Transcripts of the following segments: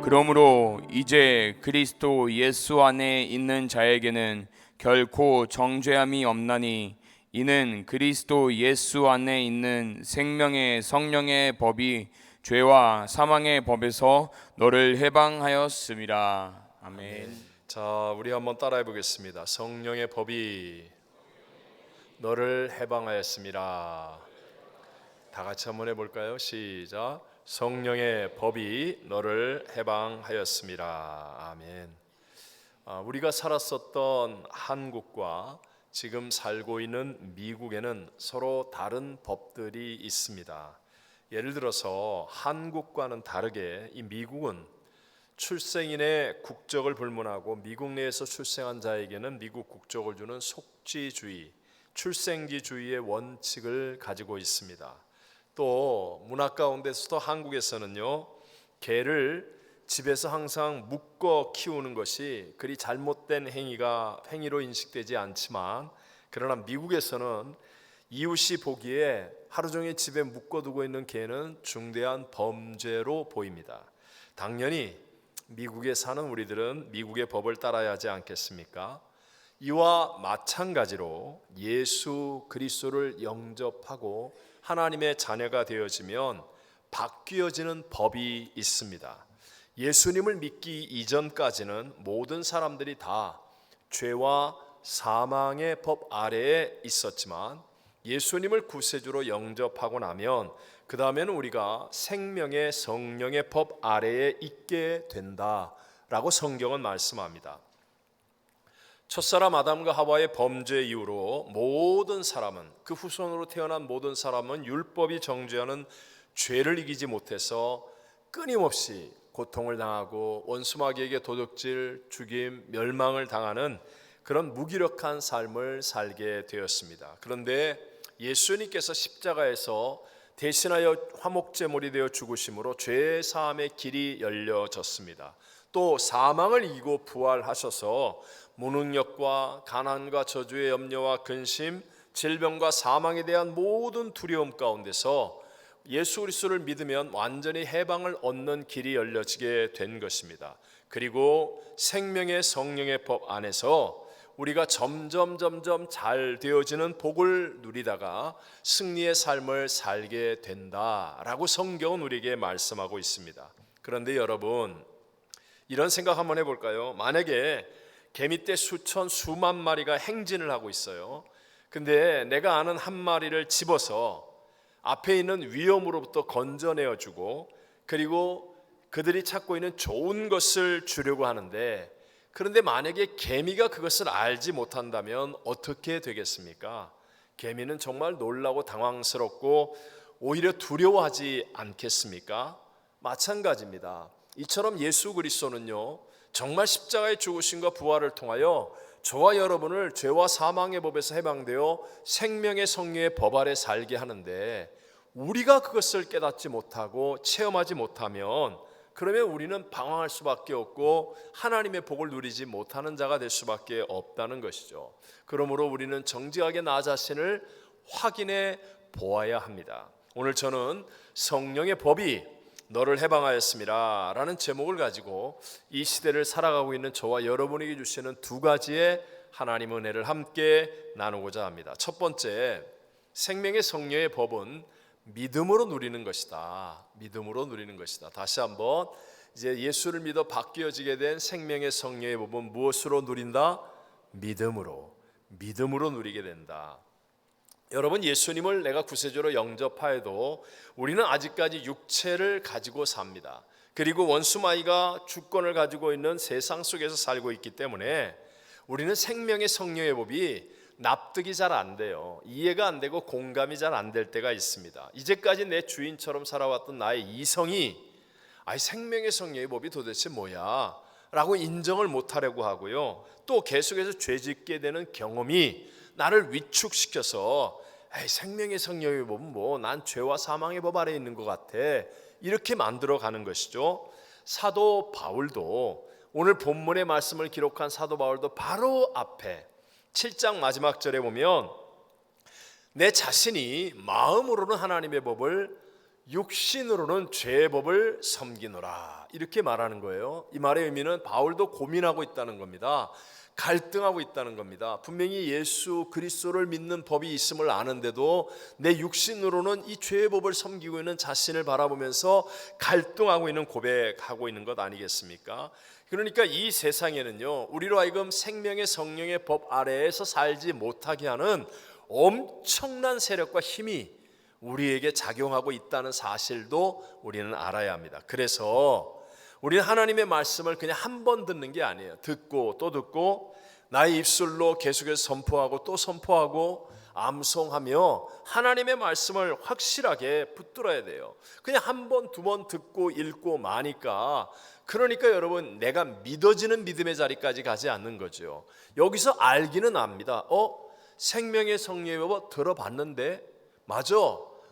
그러므로 이제 그리스도 예수 안에 있는 자에게는 결코 정죄함이 없나니 이는 그리스도 예수 안에 있는 생명의 성령의 법이 죄와 사망의 법에서 너를 해방하였음이라. 아멘. 자, 우리 한번 따라해 보겠습니다. 성령의 법이 너를 해방하였습니다. 다 같이 한번 해볼까요? 시작. 성령의 법이 너를 해방하였습니다. 아멘. 우리가 살았었던 한국과 지금 살고 있는 미국에는 서로 다른 법들이 있습니다. 예를 들어서 한국과는 다르게 이 미국은 출생인의 국적을 불문하고 미국 내에서 출생한 자에게는 미국 국적을 주는 속지주의, 출생지주의의 원칙을 가지고 있습니다. 또 문화 가운데서도 한국에서는요, 개를 집에서 항상 묶어 키우는 것이 그리 잘못된 행위로 인식되지 않지만, 그러나 미국에서는 이웃이 보기에 하루 종일 집에 묶어두고 있는 개는 중대한 범죄로 보입니다. 당연히 미국에 사는 우리들은 미국의 법을 따라야 하지 않겠습니까? 이와 마찬가지로 예수 그리스도를 영접하고 하나님의 자녀가 되어지면 바뀌어지는 법이 있습니다. 예수님을 믿기 이전까지는 모든 사람들이 다 죄와 사망의 법 아래에 있었지만 예수님을 구세주로 영접하고 나면 그 다음에는 우리가 생명의 성령의 법 아래에 있게 된다라고 성경은 말씀합니다. 첫사람 아담과 하와의 범죄 이후로 모든 사람은, 그 후손으로 태어난 모든 사람은 율법이 정죄하는 죄를 이기지 못해서 끊임없이 고통을 당하고 원수마귀에게 도둑질, 죽임, 멸망을 당하는 그런 무기력한 삶을 살게 되었습니다. 그런데 예수님께서 십자가에서 대신하여 화목제물이 되어 죽으심으로 죄 사함의 길이 열려졌습니다. 또 사망을 이기고 부활하셔서 무능력과 가난과 저주의 염려와 근심, 질병과 사망에 대한 모든 두려움 가운데서 예수 그리스도를 믿으면 완전히 해방을 얻는 길이 열려지게 된 것입니다. 그리고 생명의 성령의 법 안에서 우리가 점점 잘 되어지는 복을 누리다가 승리의 삶을 살게 된다라고 성경은 우리에게 말씀하고 있습니다. 그런데 여러분, 이런 생각 한번 해볼까요? 만약에 개미떼 수천 수만 마리가 행진을 하고 있어요. 근데 내가 아는 한 마리를 집어서 앞에 있는 위험으로부터 건져내어주고, 그리고 그들이 찾고 있는 좋은 것을 주려고 하는데, 그런데 만약에 개미가 그것을 알지 못한다면 어떻게 되겠습니까? 개미는 정말 놀라고 당황스럽고 오히려 두려워하지 않겠습니까? 마찬가지입니다. 이처럼 예수 그리스도는요, 정말 십자가의 죽으심과 부활을 통하여 저와 여러분을 죄와 사망의 법에서 해방되어 생명의 성령의 법 아래 살게 하는데, 우리가 그것을 깨닫지 못하고 체험하지 못하면 그러면 우리는 방황할 수밖에 없고 하나님의 복을 누리지 못하는 자가 될 수밖에 없다는 것이죠. 그러므로 우리는 정직하게 나 자신을 확인해 보아야 합니다. 오늘 저는 성령의 법이 너를 해방하였습니다 라는 제목을 가지고 이 시대를 살아가고 있는 저와 여러분에게 주시는 두 가지의 하나님 은혜를 함께 나누고자 합니다. 첫 번째, 생명의 성령의 법은 믿음으로 누리는 것이다. 믿음으로 누리는 것이다. 다시 한번, 이제 예수를 믿어 바뀌어지게 된 생명의 성령의 법은 무엇으로 누린다? 믿음으로 누리게 된다. 여러분, 예수님을 내가 구세주로 영접하여도 우리는 아직까지 육체를 가지고 삽니다. 그리고 원수마귀가 주권을 가지고 있는 세상 속에서 살고 있기 때문에 우리는 생명의 성령의 법이 납득이 잘 안 돼요. 이해가 안 되고 공감이 잘 안 될 때가 있습니다. 이제까지 내 주인처럼 살아왔던 나의 이성이 생명의 성령의 법이 도대체 뭐야? 라고 인정을 못하려고 하고요. 또 계속해서 죄짓게 되는 경험이 나를 위축시켜서 에이, 생명의 성령의 법은 뭐 난 죄와 사망의 법 아래 있는 것 같아, 이렇게 만들어 가는 것이죠. 사도 바울도, 오늘 본문의 말씀을 기록한 사도 바울도 바로 앞에 7장 마지막 절에 보면 내 자신이 마음으로는 하나님의 법을, 육신으로는 죄의 법을 섬기노라, 이렇게 말하는 거예요. 이 말의 의미는 바울도 고민하고 있다는 겁니다. 갈등하고 있다는 겁니다. 분명히 예수 그리스도를 믿는 법이 있음을 아는데도 내 육신으로는 이 죄의 법을 섬기고 있는 자신을 바라보면서 갈등하고 있는, 고백하고 있는 것 아니겠습니까? 그러니까 이 세상에는요, 우리로 하여금 생명의 성령의 법 아래에서 살지 못하게 하는 엄청난 세력과 힘이 우리에게 작용하고 있다는 사실도 우리는 알아야 합니다. 그래서 우리는 하나님의 말씀을 그냥 한 번 듣는 게 아니에요. 듣고 또 듣고 나의 입술로 계속해서 선포하고 또 선포하고 암송하며 하나님의 말씀을 확실하게 붙들어야 돼요. 그냥 한 번, 두 번 듣고 읽고 마니까, 그러니까 여러분, 내가 믿어지는 믿음의 자리까지 가지 않는 거죠. 여기서 알기는 압니다. 생명의 성령의 법 들어봤는데, 맞아,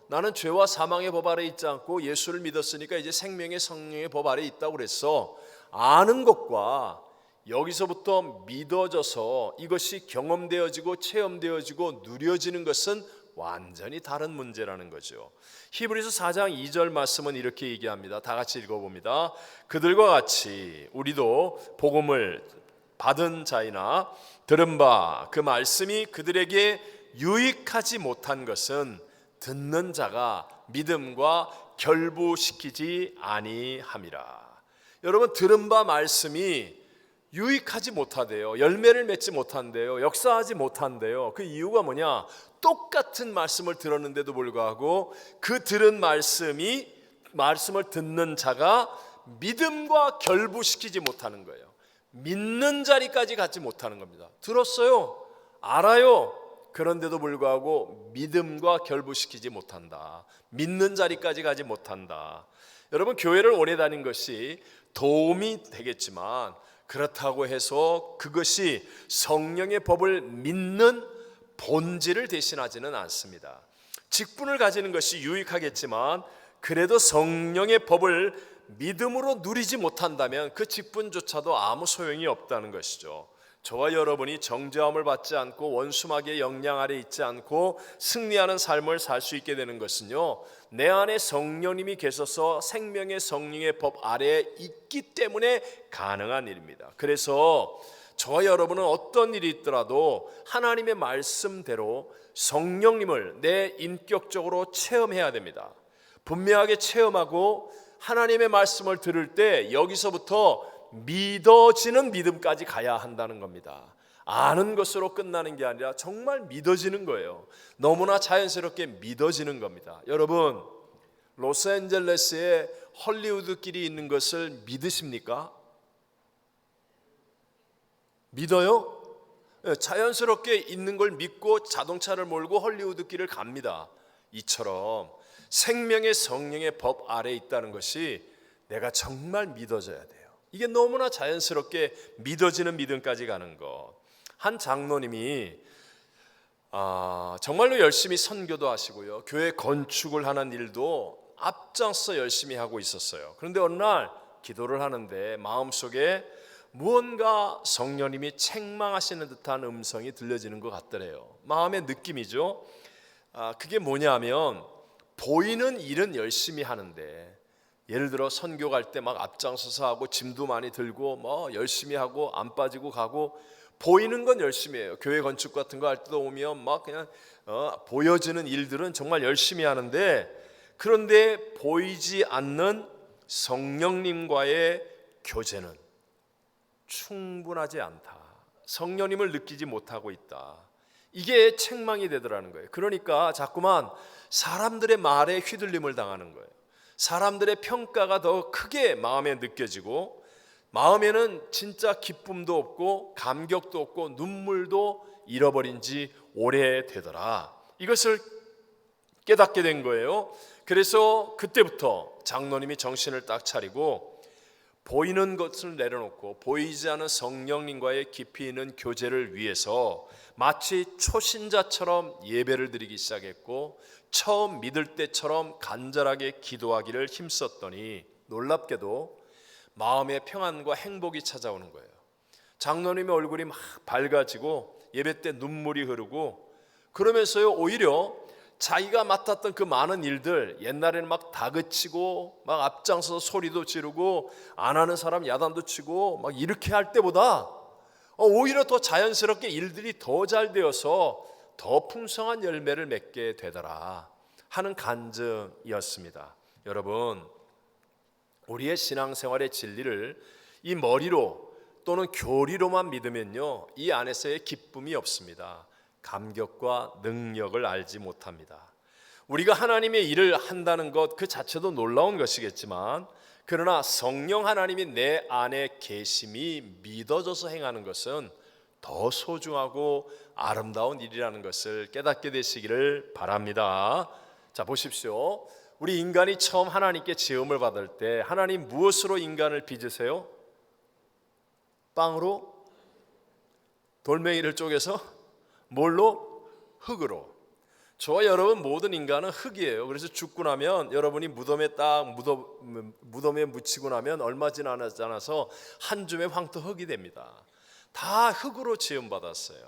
나는 죄와 사망의 법 아래 있지 않고 예수를 믿었으니까 이제 생명의 성령의 법 아래 있다고 그랬어. 아는 것과 여기서부터 믿어져서 이것이 경험되어지고 체험되어지고 누려지는 것은 완전히 다른 문제라는 거죠. 히브리서 4장 2절 말씀은 이렇게 얘기합니다. 다 같이 읽어봅니다. 그들과 같이 우리도 복음을 받은 자이나 들은 바 그 말씀이 그들에게 유익하지 못한 것은 듣는 자가 믿음과 결부시키지 아니함이라. 여러분, 들은 바 말씀이 유익하지 못하대요. 열매를 맺지 못한대요. 역사하지 못한대요. 그 이유가 뭐냐? 똑같은 말씀을 들었는데도 불구하고 그 들은 말씀을 듣는 자가 믿음과 결부시키지 못하는 거예요. 믿는 자리까지 갖지 못하는 겁니다. 들었어요, 알아요. 그런데도 불구하고 믿음과 결부시키지 못한다. 믿는 자리까지 가지 못한다. 여러분, 교회를 오래 다닌 것이 도움이 되겠지만 그렇다고 해서 그것이 성령의 법을 믿는 본질을 대신하지는 않습니다. 직분을 가지는 것이 유익하겠지만 그래도 성령의 법을 믿음으로 누리지 못한다면 그 직분조차도 아무 소용이 없다는 것이죠. 저와 여러분이 정죄함을 받지 않고 원수마귀의 영향 아래 있지 않고 승리하는 삶을 살 수 있게 되는 것은요, 내 안에 성령님이 계셔서 생명의 성령의 법 아래에 있기 때문에 가능한 일입니다. 그래서 저와 여러분은 어떤 일이 있더라도 하나님의 말씀대로 성령님을 내 인격적으로 체험해야 됩니다. 분명하게 체험하고 하나님의 말씀을 들을 때 여기서부터 믿어지는 믿음까지 가야 한다는 겁니다. 아는 것으로 끝나는 게 아니라 정말 믿어지는 거예요. 너무나 자연스럽게 믿어지는 겁니다. 여러분, 로스앤젤레스에 헐리우드길이 있는 것을 믿으십니까? 믿어요? 자연스럽게 있는 걸 믿고 자동차를 몰고 헐리우드길을 갑니다. 이처럼 생명의 성령의 법 아래에 있다는 것이 내가 정말 믿어져야 돼요. 이게 너무나 자연스럽게 믿어지는 믿음까지 가는 것. 한 장로님이 정말로 열심히 선교도 하시고요, 교회 건축을 하는 일도 앞장서 열심히 하고 있었어요. 그런데 어느 날 기도를 하는데 마음속에 무언가 성령님이 책망하시는 듯한 음성이 들려지는 것 같더래요. 마음의 느낌이죠. 그게 뭐냐면, 보이는 일은 열심히 하는데, 예를 들어 선교 갈 때 막 앞장서서 하고 짐도 많이 들고 뭐 열심히 하고 안 빠지고 가고, 보이는 건 열심히 해요. 교회 건축 같은 거 할 때도 오면 막 그냥 보여지는 일들은 정말 열심히 하는데, 그런데 보이지 않는 성령님과의 교제는 충분하지 않다. 성령님을 느끼지 못하고 있다. 이게 책망이 되더라는 거예요. 그러니까 자꾸만 사람들의 말에 휘둘림을 당하는 거예요. 사람들의 평가가 더 크게 마음에 느껴지고, 마음에는 진짜 기쁨도 없고 감격도 없고 눈물도 잃어버린 지 오래되더라. 이것을 깨닫게 된 거예요. 그래서 그때부터 장로님이 정신을 딱 차리고 보이는 것을 내려놓고 보이지 않은 성령님과의 깊이 있는 교제를 위해서 마치 초신자처럼 예배를 드리기 시작했고 처음 믿을 때처럼 간절하게 기도하기를 힘썼더니 놀랍게도 마음의 평안과 행복이 찾아오는 거예요. 장로님의 얼굴이 막 밝아지고 예배 때 눈물이 흐르고 그러면서요 오히려 자기가 맡았던 그 많은 일들 옛날에는 막 다그치고 막 앞장서서 소리도 지르고 안 하는 사람 야단도 치고 막 이렇게 할 때보다 오히려 더 자연스럽게 일들이 더 잘 되어서 더 풍성한 열매를 맺게 되더라 하는 간증이었습니다. 여러분 우리의 신앙생활의 진리를 이 머리로 또는 교리로만 믿으면요 이 안에서의 기쁨이 없습니다. 감격과 능력을 알지 못합니다. 우리가 하나님의 일을 한다는 것 그 자체도 놀라운 것이겠지만 그러나 성령 하나님이 내 안에 계심이 믿어져서 행하는 것은 더 소중하고 아름다운 일이라는 것을 깨닫게 되시기를 바랍니다. 자 보십시오. 우리 인간이 처음 하나님께 지음을 받을 때 하나님 무엇으로 인간을 빚으세요? 빵으로? 돌멩이를 쪼개서? 뭘로? 흙으로. 저와 여러분 모든 인간은 흙이에요. 그래서 죽고 나면 여러분이 무덤에 무덤에 묻히고 나면 얼마 지나지 않아서 한 줌의 황토 흙이 됩니다. 다 흙으로 지음 받았어요.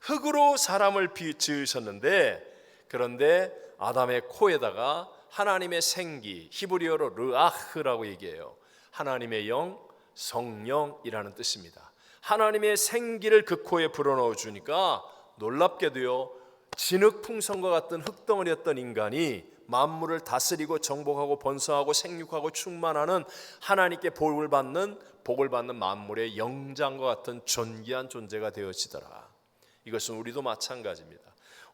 흙으로 사람을 지으셨는데 그런데 아담의 코에다가 하나님의 생기, 히브리어로 르아흐라고 얘기해요. 하나님의 영, 성령이라는 뜻입니다. 하나님의 생기를 그 코에 불어넣어 주니까 놀랍게도요 진흙풍선과 같은 흙덩어리였던 인간이 만물을 다스리고 정복하고 번성하고 생육하고 충만하는 하나님께 복을 받는 만물의 영장과 같은 존귀한 존재가 되어지더라. 이것은 우리도 마찬가지입니다.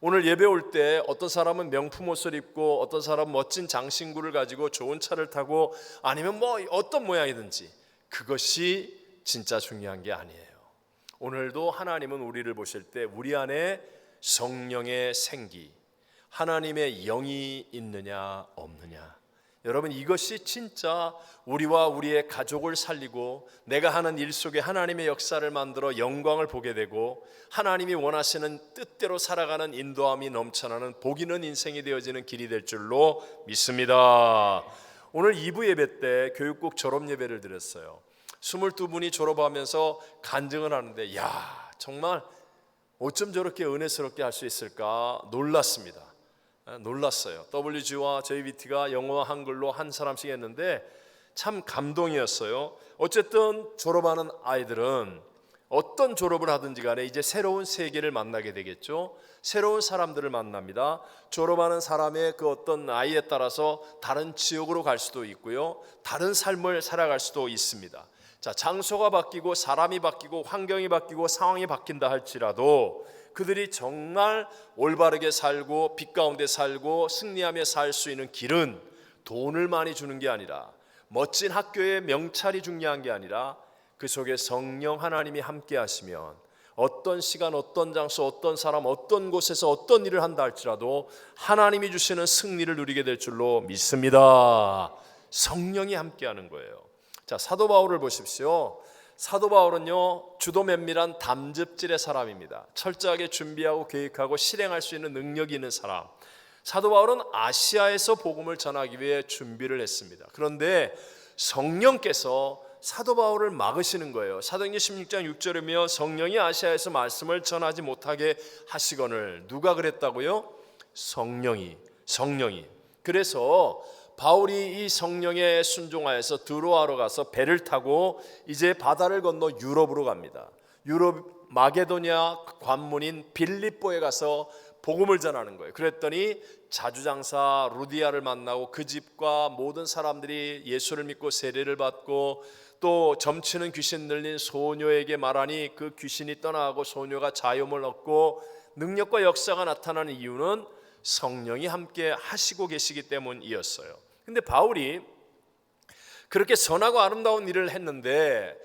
오늘 예배 올 때 어떤 사람은 명품 옷을 입고 어떤 사람은 멋진 장신구를 가지고 좋은 차를 타고 아니면 뭐 어떤 모양이든지 그것이 진짜 중요한 게 아니에요. 오늘도 하나님은 우리를 보실 때 우리 안에 성령의 생기, 하나님의 영이 있느냐 없느냐. 여러분 이것이 진짜 우리와 우리의 가족을 살리고 내가 하는 일 속에 하나님의 역사를 만들어 영광을 보게 되고 하나님이 원하시는 뜻대로 살아가는 인도함이 넘쳐나는 복 있는 인생이 되어지는 길이 될 줄로 믿습니다. 오늘 2부 예배 때 교육국 졸업 예배를 드렸어요. 22분이 졸업하면서 간증을 하는데 야 정말 어쩜 저렇게 은혜스럽게 할 수 있을까 놀랐습니다. 놀랐어요. WG와 JBT가 영어와 한글로 한 사람씩 했는데 참 감동이었어요. 어쨌든 졸업하는 아이들은 어떤 졸업을 하든지 간에 이제 새로운 세계를 만나게 되겠죠. 새로운 사람들을 만납니다. 졸업하는 사람의 그 어떤 나이에 따라서 다른 지역으로 갈 수도 있고요. 다른 삶을 살아갈 수도 있습니다. 자, 장소가 바뀌고 사람이 바뀌고 환경이 바뀌고 상황이 바뀐다 할지라도 그들이 정말 올바르게 살고 빛 가운데 살고 승리하며 살 수 있는 길은 돈을 많이 주는 게 아니라 멋진 학교의 명찰이 중요한 게 아니라 그 속에 성령 하나님이 함께 하시면 어떤 시간 어떤 장소 어떤 사람 어떤 곳에서 어떤 일을 한다 할지라도 하나님이 주시는 승리를 누리게 될 줄로 믿습니다. 성령이 함께 하는 거예요. 자, 사도 바울을 보십시오. 사도 바울은요 주도 면밀한 담즙질의 사람입니다. 철저하게 준비하고 계획하고 실행할 수 있는 능력이 있는 사람. 사도 바울은 아시아에서 복음을 전하기 위해 준비를 했습니다. 그런데 성령께서 사도 바울을 막으시는 거예요. 사도행전 16장 6절이며 성령이 아시아에서 말씀을 전하지 못하게 하시거늘. 누가 그랬다고요? 성령이. 그래서 바울이 이 성령에 순종하여서 드로아로 가서 배를 타고 이제 바다를 건너 유럽으로 갑니다. 유럽 마게도냐 관문인 빌립보에 가서 복음을 전하는 거예요. 그랬더니 자주장사 루디아를 만나고 그 집과 모든 사람들이 예수를 믿고 세례를 받고 또 점치는 귀신 들린 소녀에게 말하니 그 귀신이 떠나가고 소녀가 자유를 얻고 능력과 역사가 나타나는 이유는 성령이 함께 하시고 계시기 때문이었어요. 근데 바울이 그렇게 선하고 아름다운 일을 했는데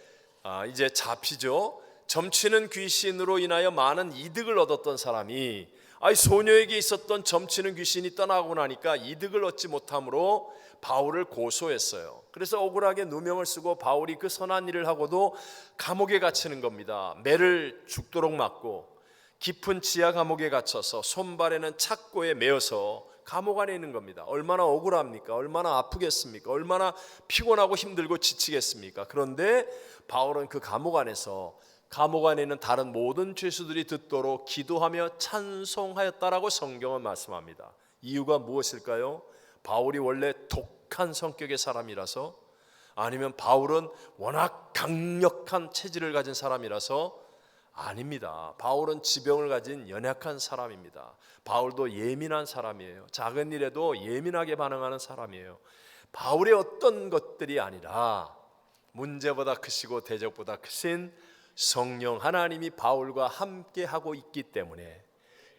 이제 잡히죠. 점치는 귀신으로 인하여 많은 이득을 얻었던 사람이 소녀에게 있었던 점치는 귀신이 떠나고 나니까 이득을 얻지 못함으로 바울을 고소했어요. 그래서 억울하게 누명을 쓰고 바울이 그 선한 일을 하고도 감옥에 갇히는 겁니다. 매를 죽도록 맞고 깊은 지하 감옥에 갇혀서 손발에는 착고에 매어서 감옥 안에 있는 겁니다. 얼마나 억울합니까? 얼마나 아프겠습니까? 얼마나 피곤하고 힘들고 지치겠습니까? 그런데 바울은 그 감옥 안에서 감옥 안에 있는 다른 모든 죄수들이 듣도록 기도하며 찬송하였다라고 성경은 말씀합니다. 이유가 무엇일까요? 바울이 원래 독한 성격의 사람이라서, 아니면 바울은 워낙 강력한 체질을 가진 사람이라서? 아닙니다. 바울은 지병을 가진 연약한 사람입니다. 바울도 예민한 사람이에요. 작은 일에도 예민하게 반응하는 사람이에요. 바울의 어떤 것들이 아니라 문제보다 크시고 대적보다 크신 성령 하나님이 바울과 함께 하고 있기 때문에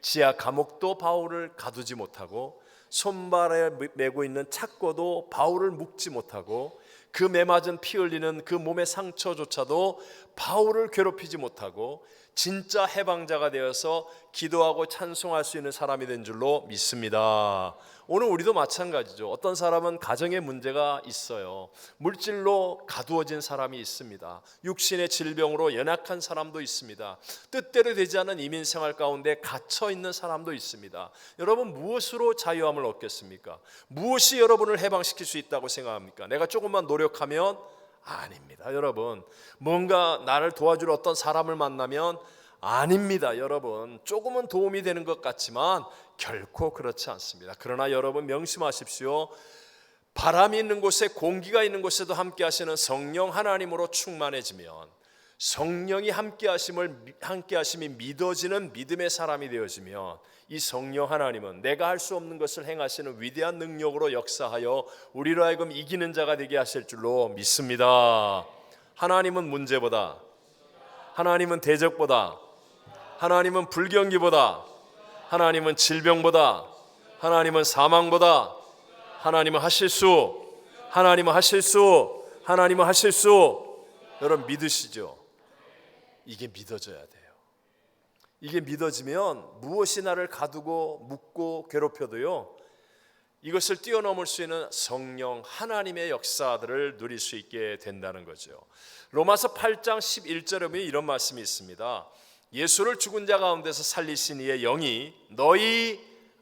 지하 감옥도 바울을 가두지 못하고 손발에 메고 있는 착고도 바울을 묶지 못하고 그 매맞은 피 흘리는 그 몸의 상처조차도 바울을 괴롭히지 못하고 진짜 해방자가 되어서 기도하고 찬송할 수 있는 사람이 된 줄로 믿습니다. 오늘 우리도 마찬가지죠. 어떤 사람은 가정에 문제가 있어요. 물질로 가두어진 사람이 있습니다. 육신의 질병으로 연약한 사람도 있습니다. 뜻대로 되지 않은 이민생활 가운데 갇혀 있는 사람도 있습니다. 여러분, 무엇으로 자유함을 얻겠습니까? 무엇이 여러분을 해방시킬 수 있다고 생각합니까? 내가 조금만 노력하면? 아닙니다. 여러분, 뭔가 나를 도와줄 어떤 사람을 만나면? 아닙니다. 여러분, 조금은 도움이 되는 것 같지만 결코 그렇지 않습니다. 그러나 여러분 명심하십시오. 바람이 있는 곳에, 공기가 있는 곳에도 함께 하시는 성령 하나님으로 충만해지면, 성령이 함께 하심이 믿어지는 믿음의 사람이 되어지면, 이 성령 하나님은 내가 할 수 없는 것을 행하시는 위대한 능력으로 역사하여 우리로 하여금 이기는 자가 되게 하실 줄로 믿습니다. 하나님은 문제보다, 하나님은 대적보다, 하나님은 불경기보다, 하나님은 질병보다, 하나님은 사망보다, 하나님은 하실 수, 하나님은 하실 수, 하나님은 하실 수. 여러분 믿으시죠? 이게 믿어져야 돼요. 이게 믿어지면 무엇이 나를 가두고 묶고 괴롭혀도요, 이것을 뛰어넘을 수 있는 성령 하나님의 역사들을 누릴 수 있게 된다는 거죠. 로마서 8장 11절에 보면 이런 말씀이 있습니다. 예수를 죽은 자 가운데서 살리신 이의 영이 너희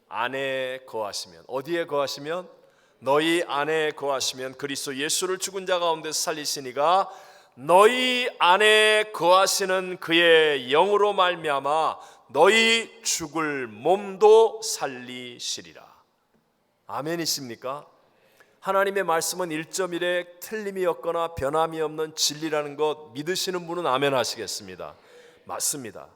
안에 거하시면, 어디에 거하시면? 너희 안에 거하시면 그리스도 예수를 죽은 자 가운데서 살리신 이가 너희 안에 거하시는 그의 영으로 말미암아 너희 죽을 몸도 살리시리라. 아멘이십니까? 하나님의 말씀은 1.1에 틀림이 없거나 변함이 없는 진리라는 것 믿으시는 분은 아멘 하시겠습니다. 맞습니다.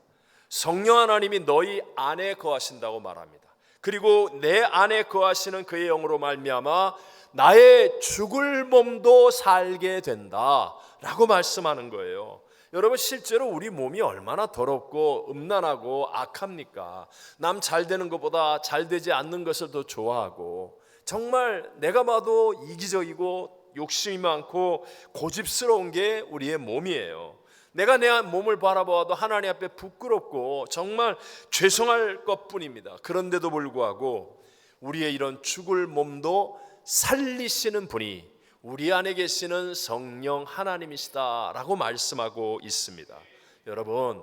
성령 하나님이 너희 안에 거하신다고 말합니다. 그리고 내 안에 거하시는 그의 영으로 말미암아 나의 죽을 몸도 살게 된다라고 말씀하는 거예요. 여러분, 실제로 우리 몸이 얼마나 더럽고 음란하고 악합니까? 남 잘 되는 것보다 잘 되지 않는 것을 더 좋아하고, 정말 내가 봐도 이기적이고 욕심이 많고 고집스러운 게 우리의 몸이에요. 내가 내 몸을 바라보아도 하나님 앞에 부끄럽고 정말 죄송할 것뿐입니다. 그런데도 불구하고 우리의 이런 죽을 몸도 살리시는 분이 우리 안에 계시는 성령 하나님이시다라고 말씀하고 있습니다. 여러분,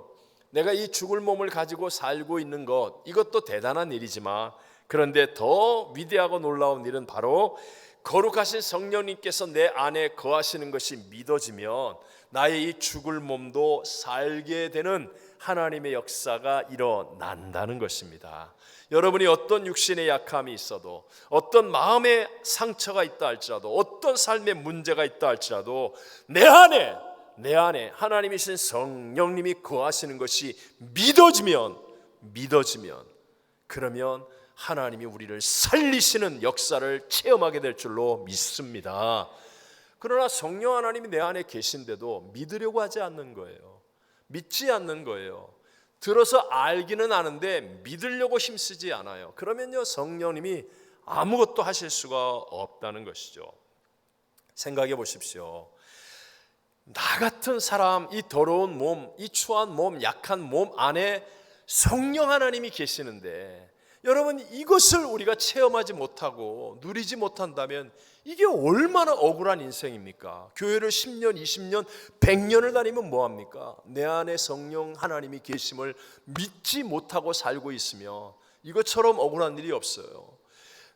내가 이 죽을 몸을 가지고 살고 있는 것, 이것도 대단한 일이지만, 그런데 더 위대하고 놀라운 일은 바로 거룩하신 성령님께서 내 안에 거하시는 것이 믿어지면 나의 이 죽을 몸도 살게 되는 하나님의 역사가 일어난다는 것입니다. 여러분이 어떤 육신의 약함이 있어도, 어떤 마음의 상처가 있다 할지라도, 어떤 삶의 문제가 있다 할지라도 내 안에 하나님이신 성령님이 거하시는 것이 믿어지면 그러면 하나님이 우리를 살리시는 역사를 체험하게 될 줄로 믿습니다. 그러나 성령 하나님이 내 안에 계신데도 믿으려고 하지 않는 거예요. 믿지 않는 거예요. 들어서 알기는 아는데 믿으려고 힘쓰지 않아요. 그러면요, 성령님이 아무것도 하실 수가 없다는 것이죠. 생각해 보십시오. 나 같은 사람, 이 더러운 몸, 이 추한 몸, 약한 몸 안에 성령 하나님이 계시는데 여러분, 이것을 우리가 체험하지 못하고 누리지 못한다면 이게 얼마나 억울한 인생입니까? 교회를 10년, 20년, 100년을 다니면 뭐합니까? 내 안에 성령 하나님이 계심을 믿지 못하고 살고 있으며 이것처럼 억울한 일이 없어요.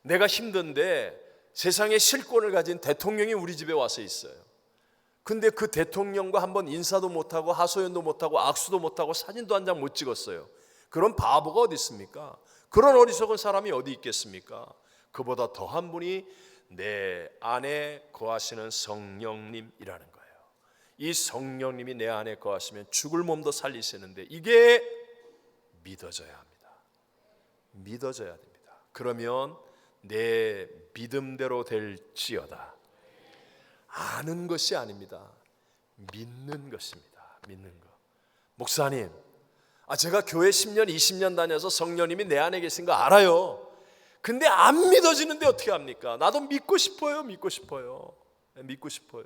내가 힘든데 세상에 실권을 가진 대통령이 우리 집에 와서 있어요. 근데 그 대통령과 한번 인사도 못하고 하소연도 못하고 악수도 못하고 사진도 한 장 못 찍었어요. 그런 바보가 어디 있습니까? 그런 어리석은 사람이 어디 있겠습니까? 그보다 더한 분이 내 안에 거하시는 성령님이라는 거예요. 이 성령님이 내 안에 거하시면 죽을 몸도 살리시는데 이게 믿어져야 합니다. 믿어져야 됩니다. 그러면 내 믿음대로 될지어다. 아는 것이 아닙니다. 믿는 것입니다. 믿는 것. 목사님, 제가 교회 10년, 20년 다녀서 성령님이 내 안에 계신 거 알아요. 근데 안 믿어지는데 어떻게 합니까? 나도 믿고 싶어요. 믿고 싶어요. 믿고 싶어요.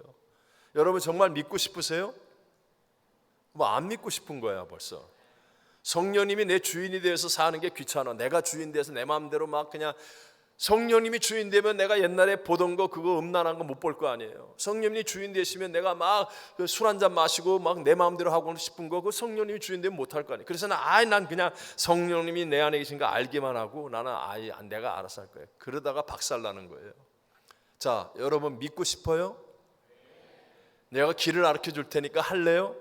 여러분 정말 믿고 싶으세요? 뭐 안 믿고 싶은 거야 벌써. 성령님이 내 주인이 되어서 사는 게 귀찮아. 내가 주인 돼서 내 마음대로 막 그냥, 성령님이 주인 되면 내가 옛날에 보던 거 그거 음란한 거 못 볼 거 아니에요. 성령님이 주인 되시면 내가 막 술 한 잔 마시고 막 내 마음대로 하고 싶은 거 그 성령님이 주인 되면 못 할 거 아니에요. 그래서 난 그냥 성령님이 내 안에 계신 거 알기만 하고 나는 내가 알아서 할 거예요. 그러다가 박살나는 거예요. 자, 여러분 믿고 싶어요? 내가 길을 가르쳐 줄 테니까 할래요?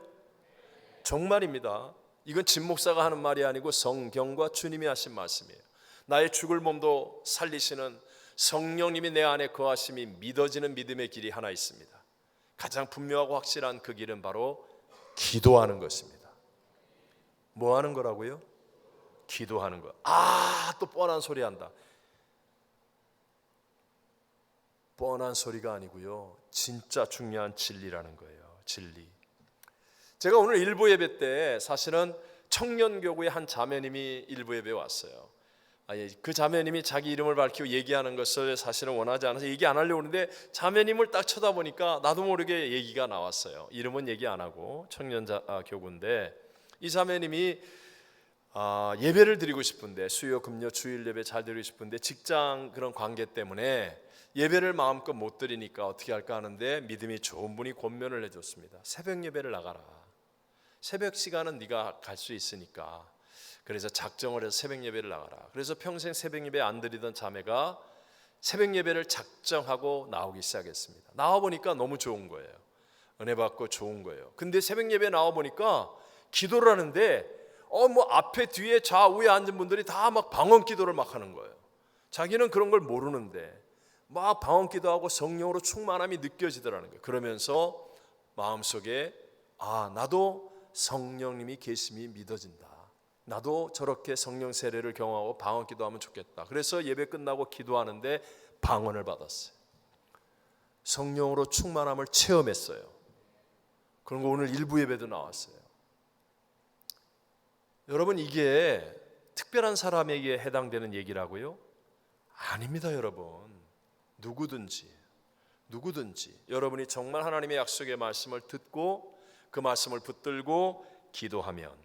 정말입니다. 이건 진 목사가 하는 말이 아니고 성경과 주님이 하신 말씀이에요. 나의 죽을 몸도 살리시는 성령님이 내 안에 거하심이 믿어지는 믿음의 길이 하나 있습니다. 가장 분명하고 확실한 그 길은 바로 기도하는 것입니다. 뭐 하는 거라고요? 기도하는 거. 또 뻔한 소리 한다. 뻔한 소리가 아니고요, 진짜 중요한 진리라는 거예요. 진리. 제가 오늘 일부 예배 때 사실은 청년교구의 한 자매님이 일부 예배에 왔어요. 그 자매님이 자기 이름을 밝히고 얘기하는 것을 사실은 원하지 않아서 얘기 안 하려고 하는데 자매님을 딱 쳐다보니까 나도 모르게 얘기가 나왔어요. 이름은 얘기 안 하고 청년교구인데 이 자매님이 예배를 드리고 싶은데, 수요 금요 주일 예배 잘 드리고 싶은데 직장 그런 관계 때문에 예배를 마음껏 못 드리니까 어떻게 할까 하는데 믿음이 좋은 분이 권면을 해줬습니다. 새벽 예배를 나가라. 새벽 시간은 네가 갈 수 있으니까. 그래서 작정을 해서 새벽 예배를 나가라. 그래서 평생 새벽 예배 안 드리던 자매가 새벽 예배를 작정하고 나오기 시작했습니다. 나와 보니까 너무 좋은 거예요. 은혜 받고 좋은 거예요. 근데 새벽 예배 나와 보니까 기도를 하는데 앞에 뒤에 좌우에 앉은 분들이 다 막 방언 기도를 막 하는 거예요. 자기는 그런 걸 모르는데 막 방언 기도하고 성령으로 충만함이 느껴지더라는 거예요. 그러면서 마음속에 나도 성령님이 계심이 믿어진다. 나도 저렇게 성령 세례를 경험하고 방언 기도하면 좋겠다. 그래서 예배 끝나고 기도하는데 방언을 받았어요. 성령으로 충만함을 체험했어요. 그런 거 오늘 일부 예배도 나왔어요. 여러분, 이게 특별한 사람에게 해당되는 얘기라고요? 아닙니다. 여러분, 누구든지 여러분이 정말 하나님의 약속의 말씀을 듣고 그 말씀을 붙들고 기도하면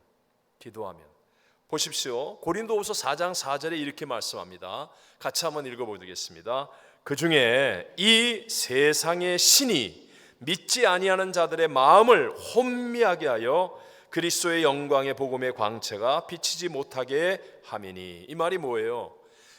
보십시오. 고린도후서 4장 4절에 이렇게 말씀합니다. 같이 한번 읽어보겠습니다. 그 중에 이 세상의 신이 믿지 아니하는 자들의 마음을 혼미하게 하여 그리스도의 영광의 복음의 광채가 비치지 못하게 함이니. 이 말이 뭐예요?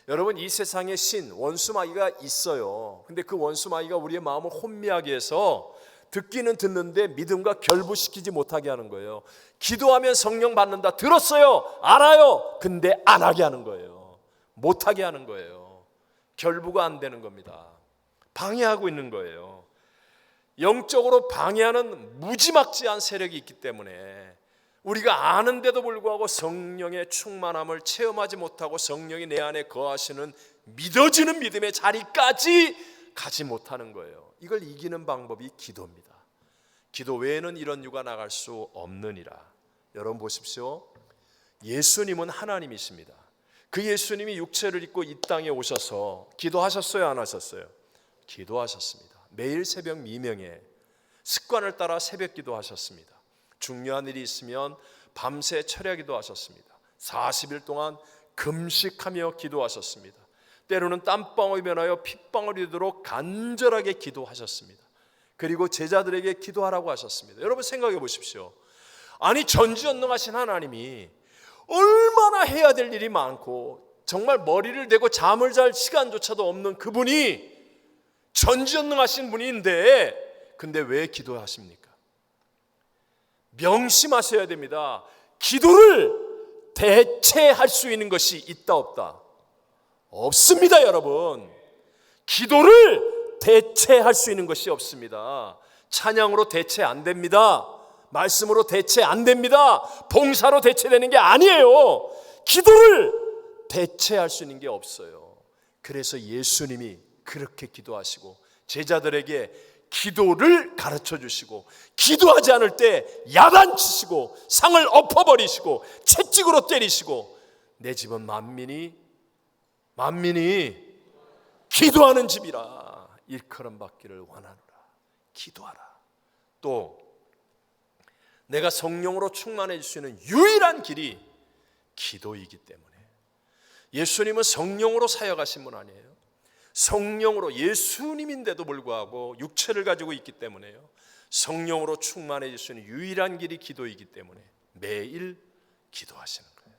여러분, 이 세상에 신, 원수마귀가 있어요. 근데 그 원수마귀가 우리의 마음을 혼미하게 해서 듣기는 듣는데 믿음과 결부시키지 못하게 하는 거예요. 기도하면 성령 받는다, 들었어요, 알아요. 근데 안 하게 하는 거예요. 못하게 하는 거예요. 결부가 안 되는 겁니다. 방해하고 있는 거예요. 영적으로 방해하는 무지막지한 세력이 있기 때문에 우리가 아는데도 불구하고 성령의 충만함을 체험하지 못하고 성령이 내 안에 거하시는 믿어지는 믿음의 자리까지 가지 못하는 거예요. 이걸 이기는 방법이 기도입니다. 기도 외에는 이런 유가 나갈 수 없느니라. 여러분 보십시오. 예수님은 하나님이십니다. 그 예수님이 육체를 입고 이 땅에 오셔서 기도하셨어요, 안 하셨어요? 기도하셨습니다. 매일 새벽 미명에 습관을 따라 새벽 기도하셨습니다. 중요한 일이 있으면 밤새 철야 기도하셨습니다. 40일 동안 금식하며 기도하셨습니다. 때로는 땀방울이 변하여 핏방울이 되도록 간절하게 기도하셨습니다. 그리고 제자들에게 기도하라고 하셨습니다. 여러분 생각해 보십시오. 아니 전지전능하신 하나님이 얼마나 해야 될 일이 많고 정말 머리를 대고 잠을 잘 시간조차도 없는 그분이 전지전능하신 분인데 근데 왜 기도하십니까? 명심하셔야 됩니다. 기도를 대체할 수 있는 것이 있다 없다? 없습니다, 여러분. 기도를 대체할 수 있는 것이 없습니다. 찬양으로 대체 안 됩니다. 말씀으로 대체 안 됩니다. 봉사로 대체되는 게 아니에요. 기도를 대체할 수 있는 게 없어요. 그래서 예수님이 그렇게 기도하시고 제자들에게 기도를 가르쳐 주시고 기도하지 않을 때 야단치시고 상을 엎어버리시고 채찍으로 때리시고 내 집은 만민이 기도하는 집이라 일컬음 받기를 원하노라. 기도하라. 또 내가 성령으로 충만해질 수 있는 유일한 길이 기도이기 때문에 예수님은 성령으로 사역하신 분 아니에요. 성령으로 예수님인데도 불구하고 육체를 가지고 있기 때문에요. 성령으로 충만해질 수 있는 유일한 길이 기도이기 때문에 매일 기도하시는 거예요.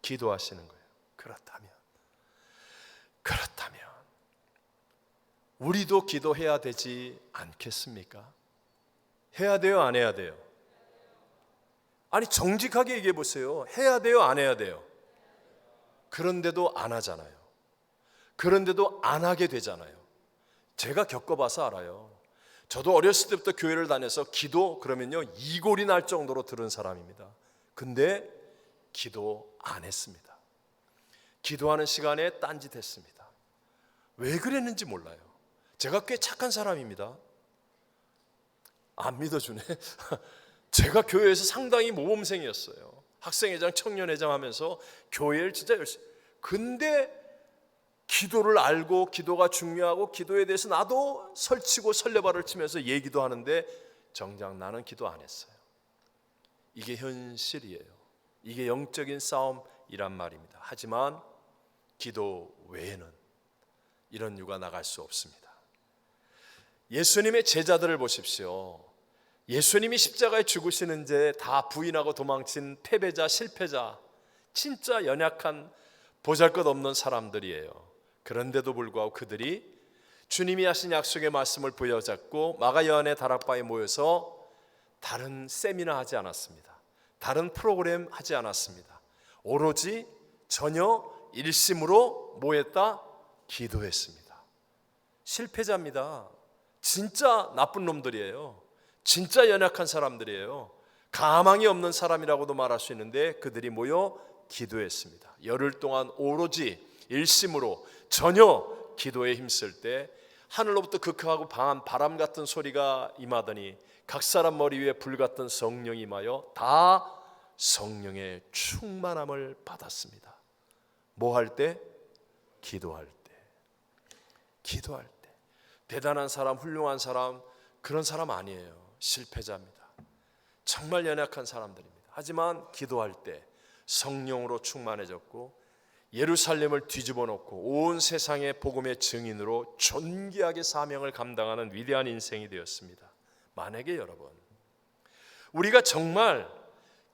기도하시는 거예요. 그렇다면 우리도 기도해야 되지 않겠습니까? 해야 돼요, 안 해야 돼요? 아니 정직하게 얘기해 보세요. 해야 돼요, 안 해야 돼요? 그런데도 안 하잖아요. 그런데도 안 하게 되잖아요. 제가 겪어봐서 알아요. 저도 어렸을 때부터 교회를 다녀서 기도 그러면요 이골이 날 정도로 들은 사람입니다. 근데 기도 안 했습니다. 기도하는 시간에 딴짓했습니다. 왜 그랬는지 몰라요. 제가 꽤 착한 사람입니다. 안 믿어주네. 제가 교회에서 상당히 모범생이었어요. 학생회장, 청년회장 하면서 교회를 진짜 열심히. 근데 기도를 알고 기도가 중요하고 기도에 대해서 나도 설치고 설레발을 치면서 얘기도 하는데 정작 나는 기도 안 했어요. 이게 현실이에요. 이게 영적인 싸움이란 말입니다. 하지만 기도 외에는 이런 유가 나갈 수 없습니다. 예수님의 제자들을 보십시오. 예수님이 십자가에 죽으시는 데 다 부인하고 도망친 패배자, 실패자, 진짜 연약한 보잘것없는 사람들이에요. 그런데도 불구하고 그들이 주님이 하신 약속의 말씀을 부여잡고 마가 요한의 다락방에 모여서 다른 세미나 하지 않았습니다. 다른 프로그램 하지 않았습니다. 오로지 전혀 일심으로 뭐 했다? 기도했습니다. 실패자입니다. 진짜 나쁜 놈들이에요. 진짜 연약한 사람들이에요. 가망이 없는 사람이라고도 말할 수 있는데 그들이 모여 기도했습니다. 열흘 동안 오로지 일심으로 전혀 기도에 힘쓸 때 하늘로부터 극하고 강한 바람 같은 소리가 임하더니 각 사람 머리 위에 불 같은 성령이 임하여 다 성령의 충만함을 받았습니다. 뭐 할 때? 기도할 때. 기도할 때. 대단한 사람, 훌륭한 사람, 그런 사람 아니에요. 실패자입니다. 정말 연약한 사람들입니다. 하지만 기도할 때 성령으로 충만해졌고 예루살렘을 뒤집어 놓고 온 세상의 복음의 증인으로 존귀하게 사명을 감당하는 위대한 인생이 되었습니다. 만약에 여러분 우리가 정말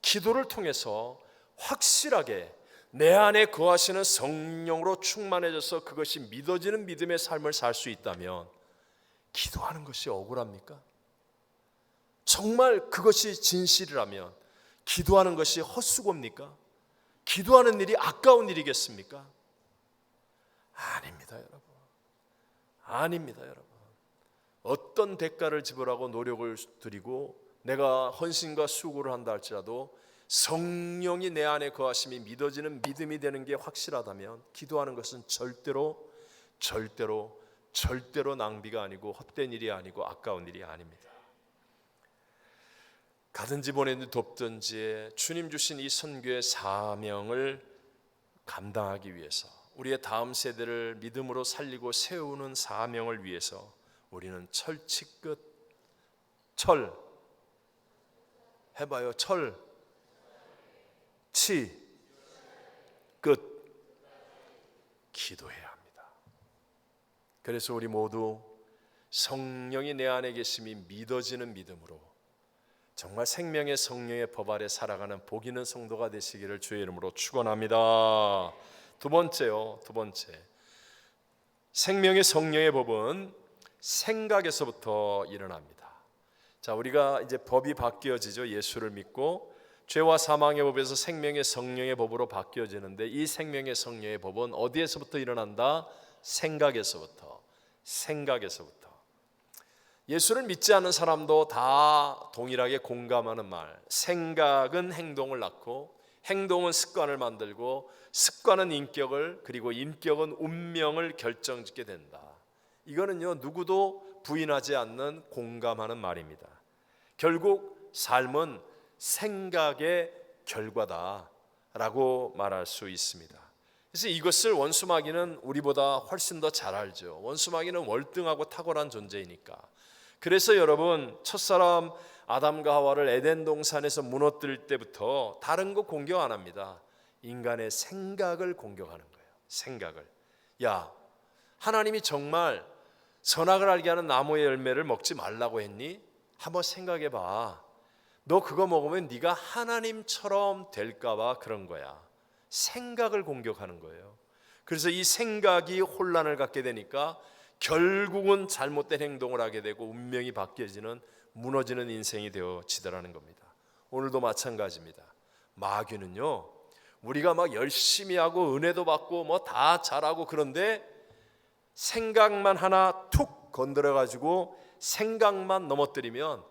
기도를 통해서 확실하게 내 안에 거하시는 성령으로 충만해져서 그것이 믿어지는 믿음의 삶을 살 수 있다면 기도하는 것이 억울합니까? 정말 그것이 진실이라면 기도하는 것이 헛수고입니까? 기도하는 일이 아까운 일이겠습니까? 아닙니다, 여러분. 아닙니다, 여러분. 어떤 대가를 지불하고 노력을 들이고 내가 헌신과 수고를 한다 할지라도 성령이 내 안에 거하심이 믿어지는 믿음이 되는 게 확실하다면 기도하는 것은 절대로 낭비가 아니고 헛된 일이 아니고 아까운 일이 아닙니다. 가든지 보내든지 돕든지 주님 주신 이 선교의 사명을 감당하기 위해서 우리의 다음 세대를 믿음으로 살리고 세우는 사명을 위해서 우리는 철치끝 철 해봐요. 철, 치, 끝. 기도해야 합니다. 그래서 우리 모두 성령이 내 안에 계심이 믿어지는 믿음으로 정말 생명의 성령의 법 아래 살아가는 복 있는 성도가 되시기를 주의 이름으로 축원합니다. 두 번째요. 생명의 성령의 법은 생각에서부터 일어납니다. 자, 우리가 이제 법이 바뀌어지죠. 예수를 믿고 죄와 사망의 법에서 생명의 성령의 법으로 바뀌어지는데 이 생명의 성령의 법은 어디에서부터 일어난다? 생각에서부터. 예수를 믿지 않는 사람도 다 동일하게 공감하는 말. 생각은 행동을 낳고 행동은 습관을 만들고 습관은 인격을, 그리고 인격은 운명을 결정짓게 된다. 이거는요, 누구도 부인하지 않는 공감하는 말입니다. 결국 삶은 생각의 결과다라고 말할 수 있습니다. 그래서 이것을 원수마귀는 우리보다 훨씬 더 잘 알죠. 원수마귀는 월등하고 탁월한 존재이니까. 그래서 여러분, 첫사람 아담과 하와를 에덴 동산에서 무너뜨릴 때부터 다른 거 공격 안 합니다. 인간의 생각을 공격하는 거예요. 생각을. 야, 하나님이 정말 선악을 알게 하는 나무의 열매를 먹지 말라고 했니? 한번 생각해 봐. 너 그거 먹으면 네가 하나님처럼 될까 봐 그런 거야. 생각을 공격하는 거예요. 그래서 이 생각이 혼란을 갖게 되니까 결국은 잘못된 행동을 하게 되고 운명이 바뀌어지는, 무너지는 인생이 되어지더라는 겁니다. 오늘도 마찬가지입니다. 마귀는요, 우리가 막 열심히 하고 은혜도 받고 뭐 다 잘하고 그런데 생각만 하나 툭 건드려 가지고 생각만 넘어뜨리면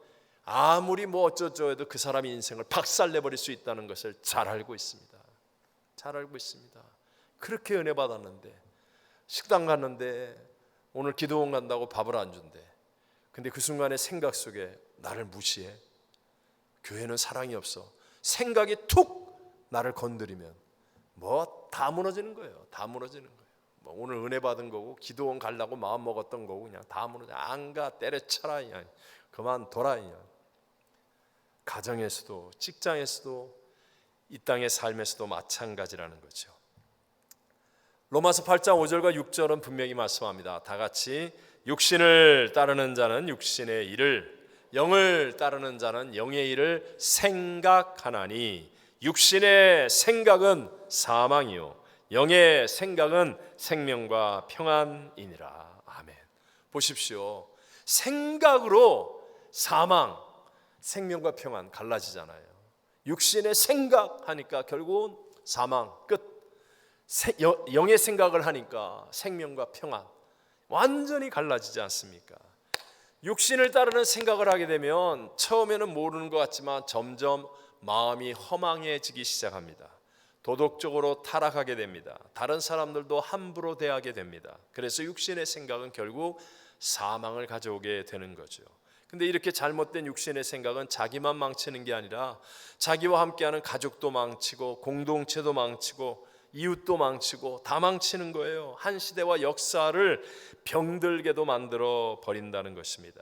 아무리 뭐 어쩌죠 해도 그 사람의 인생을 박살내버릴 수 있다는 것을 잘 알고 있습니다. 그렇게 은혜 받았는데, 식당 갔는데 오늘 기도원 간다고 밥을 안 준대. 근데 그 순간에 생각 속에 나를 무시해. 교회는 사랑이 없어. 생각이 툭 나를 건드리면 뭐 다 무너지는 거예요. 뭐 오늘 은혜 받은 거고 기도원 가려고 마음 먹었던 거고 그냥 다 무너져. 안 가, 때려쳐라, 그냥 그만둬라. 그냥. 가정에서도, 직장에서도, 이 땅의 삶에서도 마찬가지라는 거죠. 로마서 8장 5절과 6절은 분명히 말씀합니다. 다 같이, 육신을 따르는 자는 육신의 일을, 영을 따르는 자는 영의 일을 생각하나니 육신의 생각은 사망이요 영의 생각은 생명과 평안이니라. 아멘. 보십시오. 생각으로 사망, 생명과 평안 갈라지잖아요. 육신의 생각하니까 결국은 사망, 끝. 영의 생각을 하니까 생명과 평안, 완전히 갈라지지 않습니까? 육신을 따르는 생각을 하게 되면 처음에는 모르는 것 같지만 점점 마음이 허망해지기 시작합니다. 도덕적으로 타락하게 됩니다. 다른 사람들도 함부로 대하게 됩니다. 그래서 육신의 생각은 결국 사망을 가져오게 되는 거죠. 근데 이렇게 잘못된 육신의 생각은 자기만 망치는 게 아니라 자기와 함께하는 가족도 망치고 공동체도 망치고 이웃도 망치고 다 망치는 거예요. 한 시대와 역사를 병들게도 만들어 버린다는 것입니다.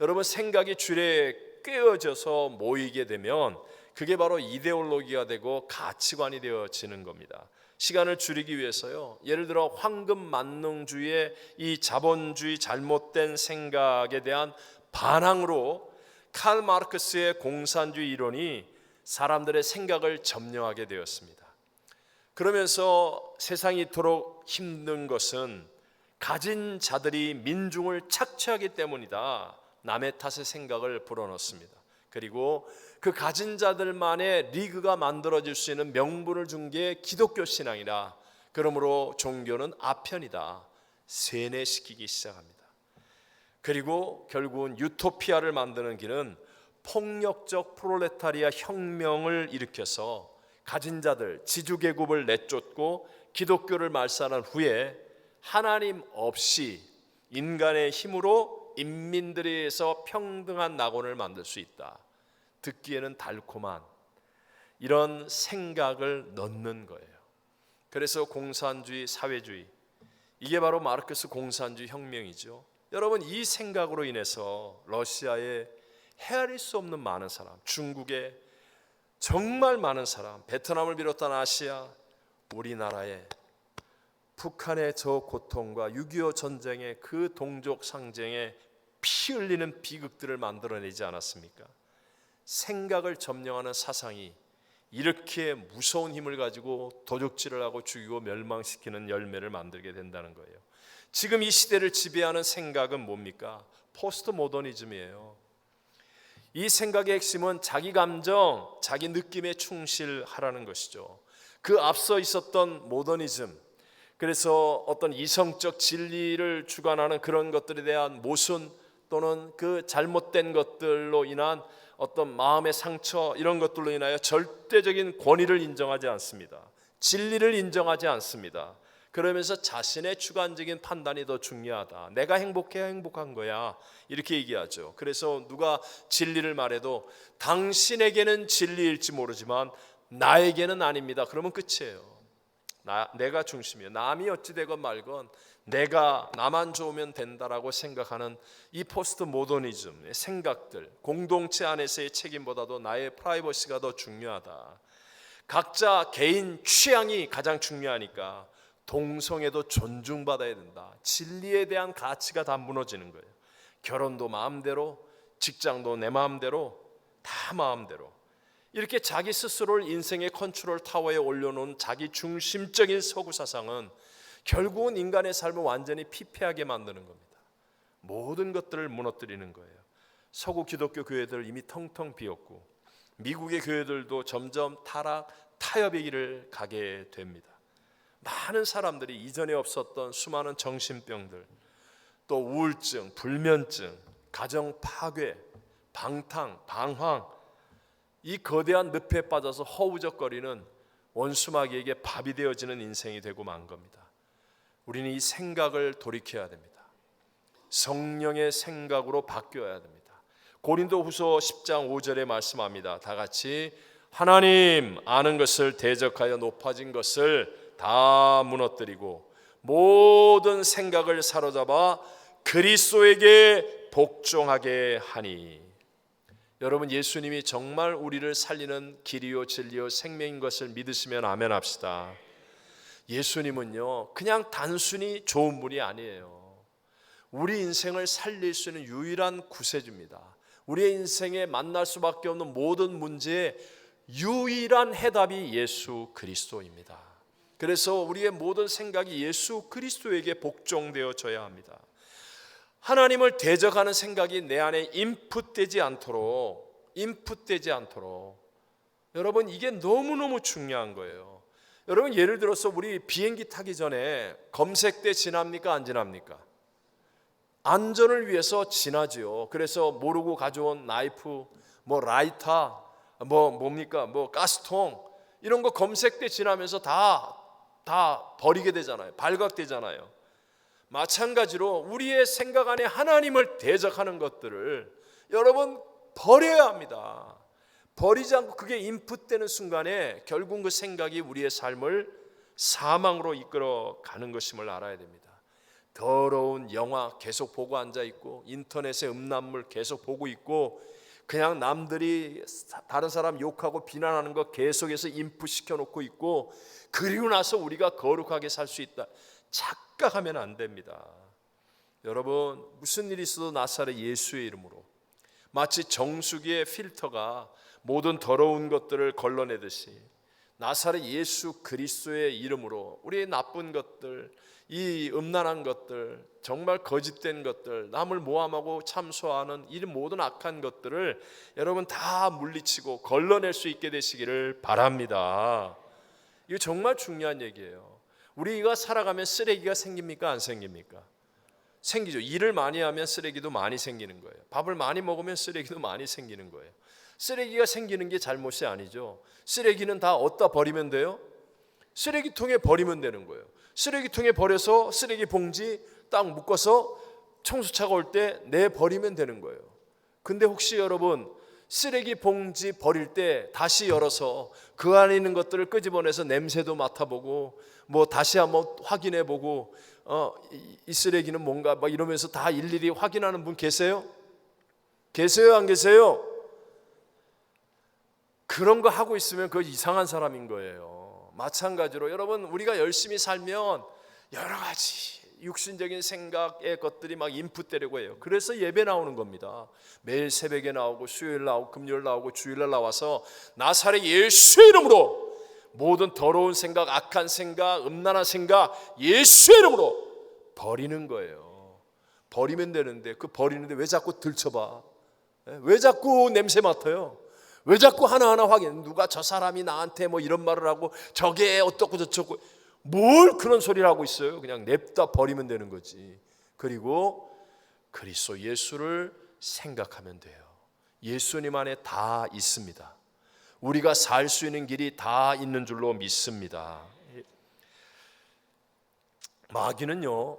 여러분, 생각이 줄에 꿰어져서 모이게 되면 그게 바로 이데올로기가 되고 가치관이 되어지는 겁니다. 시간을 줄이기 위해서요, 예를 들어 황금 만능주의의 이 자본주의 잘못된 생각에 대한 반항으로 칼 마르크스의 공산주의 이론이 사람들의 생각을 점령하게 되었습니다. 그러면서 세상이 이토록 힘든 것은 가진 자들이 민중을 착취하기 때문이다. 남의 탓에 생각을 불어넣습니다. 그리고 그 가진 자들만의 리그가 만들어질 수 있는 명분을 준 게 기독교 신앙이라, 그러므로 종교는 아편이다. 세뇌시키기 시작합니다. 그리고 결국은 유토피아를 만드는 길은 폭력적 프롤레타리아 혁명을 일으켜서 가진 자들, 지주계급을 내쫓고 기독교를 말살한 후에 하나님 없이 인간의 힘으로 인민들에 의해서 평등한 낙원을 만들 수 있다. 듣기에는 달콤한 이런 생각을 넣는 거예요. 그래서 공산주의, 사회주의, 이게 바로 마르크스 공산주의 혁명이죠. 여러분, 이 생각으로 인해서 러시아에 헤아릴 수 없는 많은 사람, 중국에 정말 많은 사람, 베트남을 비롯한 아시아, 우리나라에 북한의 저 고통과 6.25 전쟁의 그 동족 상쟁에 피 흘리는 비극들을 만들어내지 않았습니까? 생각을 점령하는 사상이 이렇게 무서운 힘을 가지고 도적질을 하고 죽이고 멸망시키는 열매를 만들게 된다는 거예요. 지금 이 시대를 지배하는 생각은 뭡니까? 포스트 모더니즘이에요. 이 생각의 핵심은 자기 감정, 자기 느낌에 충실하라는 것이죠. 그 앞서 있었던 모더니즘, 그래서 어떤 이성적 진리를 주관하는 그런 것들에 대한 모순 또는 그 잘못된 것들로 인한 어떤 마음의 상처, 이런 것들로 인하여 절대적인 권위를 인정하지 않습니다. 진리를 인정하지 않습니다. 그러면서 자신의 주관적인 판단이 더 중요하다. 내가 행복해야 행복한 거야, 이렇게 얘기하죠. 그래서 누가 진리를 말해도 당신에게는 진리일지 모르지만 나에게는 아닙니다, 그러면 끝이에요. 내가 중심이에요. 남이 어찌 되건 말건 나만 좋으면 된다라고 생각하는 이 포스트 모더니즘의 생각들, 공동체 안에서의 책임보다도 나의 프라이버시가 더 중요하다. 각자 개인 취향이 가장 중요하니까 동성애도 존중받아야 된다. 진리에 대한 가치가 다 무너지는 거예요. 결혼도 마음대로, 직장도 내 마음대로, 다 마음대로. 이렇게 자기 스스로를 인생의 컨트롤 타워에 올려놓은 자기 중심적인 서구 사상은 결국은 인간의 삶을 완전히 피폐하게 만드는 겁니다. 모든 것들을 무너뜨리는 거예요. 서구 기독교 교회들 이미 텅텅 비었고 미국의 교회들도 점점 타협의 길을 가게 됩니다. 많은 사람들이 이전에 없었던 수많은 정신병들, 또 우울증, 불면증, 가정 파괴, 방탕, 방황, 이 거대한 늪에 빠져서 허우적거리는 원수마귀에게 밥이 되어지는 인생이 되고 만 겁니다. 우리는 이 생각을 돌이켜야 됩니다. 성령의 생각으로 바뀌어야 됩니다. 고린도후서 10장 5절에 말씀합니다. 다 같이 하나님 아는 것을 대적하여 높아진 것을 다 무너뜨리고 모든 생각을 사로잡아 그리스도에게 복종하게 하니. 여러분, 예수님이 정말 우리를 살리는 길이요 진리요 생명인 것을 믿으시면 아멘 합시다. 예수님은요 그냥 단순히 좋은 분이 아니에요. 우리 인생을 살릴 수 있는 유일한 구세주입니다. 우리의 인생에 만날 수밖에 없는 모든 문제의 유일한 해답이 예수 그리스도입니다. 그래서 우리의 모든 생각이 예수 그리스도에게 복종되어져야 합니다. 하나님을 대적하는 생각이 내 안에 인풋되지 않도록 여러분, 이게 너무너무 중요한 거예요. 여러분, 예를 들어서 우리 비행기 타기 전에 검색대 지납니까 안 지납니까? 안전을 위해서 지나지요. 그래서 모르고 가져온 나이프, 라이터, 뭡니까? 가스통, 이런 거 검색대 지나면서 다 버리게 되잖아요. 발각되잖아요. 마찬가지로 우리의 생각 안에 하나님을 대적하는 것들을 여러분 버려야 합니다. 버리지 않고 그게 인풋되는 순간에 결국 그 생각이 우리의 삶을 사망으로 이끌어 가는 것임을 알아야 됩니다. 더러운 영화 계속 보고 앉아 있고 인터넷에 음란물 계속 보고 있고 그냥 남들이 다른 사람 욕하고 비난하는 거 계속해서 인풋 시켜놓고 있고 그리고 나서 우리가 거룩하게 살 수 있다 착각하면 안 됩니다. 여러분, 무슨 일이 있어도 나사렛 예수의 이름으로, 마치 정수기의 필터가 모든 더러운 것들을 걸러내듯이 나사렛 예수 그리스도의 이름으로 우리의 나쁜 것들, 이 음란한 것들, 정말 거짓된 것들, 남을 모함하고 참소하는 이 모든 악한 것들을 여러분 다 물리치고 걸러낼 수 있게 되시기를 바랍니다. 이거 정말 중요한 얘기예요. 우리가 살아가면 쓰레기가 생깁니까 안 생깁니까? 생기죠. 일을 많이 하면 쓰레기도 많이 생기는 거예요. 밥을 많이 먹으면 쓰레기도 많이 생기는 거예요. 쓰레기가 생기는 게 잘못이 아니죠. 쓰레기는 다 어디다 버리면 돼요? 쓰레기통에 버리면 되는 거예요. 쓰레기통에 버려서 쓰레기 봉지 딱 묶어서 청소차가 올 때 내버리면 되는 거예요. 근데 혹시 여러분 쓰레기 봉지 버릴 때 다시 열어서 그 안에 있는 것들을 끄집어내서 냄새도 맡아보고 다시 한번 확인해보고 이 쓰레기는 뭔가 이러면서 다 일일이 확인하는 분 계세요? 계세요 안 계세요? 그런 거 하고 있으면 그 이상한 사람인 거예요. 마찬가지로 여러분, 우리가 열심히 살면 여러 가지 육신적인 생각의 것들이 막 인풋되려고 해요. 그래서 예배 나오는 겁니다. 매일 새벽에 나오고 수요일 나오고 금요일 나오고 주일날 나와서 나사렛 예수의 이름으로 모든 더러운 생각, 악한 생각, 음란한 생각 예수의 이름으로 버리는 거예요. 버리면 되는데 그 버리는데 왜 자꾸 들춰봐? 왜 자꾸 냄새 맡아요? 왜 자꾸 하나하나 확인? 누가 저 사람이 나한테 뭐 이런 말을 하고 저게 어떻고 저쩌고, 뭘 그런 소리를 하고 있어요? 그냥 냅다 버리면 되는 거지. 그리고 그리스도 예수를 생각하면 돼요. 예수님 안에 다 있습니다. 우리가 살 수 있는 길이 다 있는 줄로 믿습니다. 마귀는요,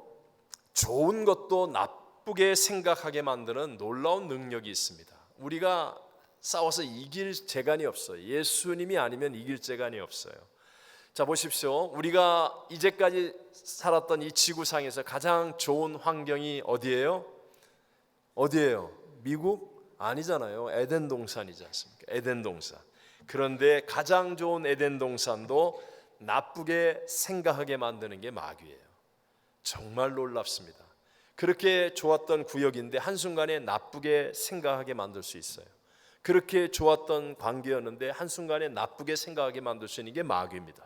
좋은 것도 나쁘게 생각하게 만드는 놀라운 능력이 있습니다. 우리가 싸워서 이길 재간이 없어요. 예수님이 아니면 이길 재간이 없어요. 자, 보십시오. 우리가 이제까지 살았던 이 지구상에서 가장 좋은 환경이 어디예요? 어디예요? 미국? 아니잖아요. 에덴 동산이지 않습니까? 에덴 동산. 그런데 가장 좋은 에덴 동산도 나쁘게 생각하게 만드는 게 마귀예요. 정말 놀랍습니다. 그렇게 좋았던 구역인데 한순간에 나쁘게 생각하게 만들 수 있어요. 그렇게 좋았던 관계였는데 한순간에 나쁘게 생각하게 만들 수 있는 게 마귀입니다.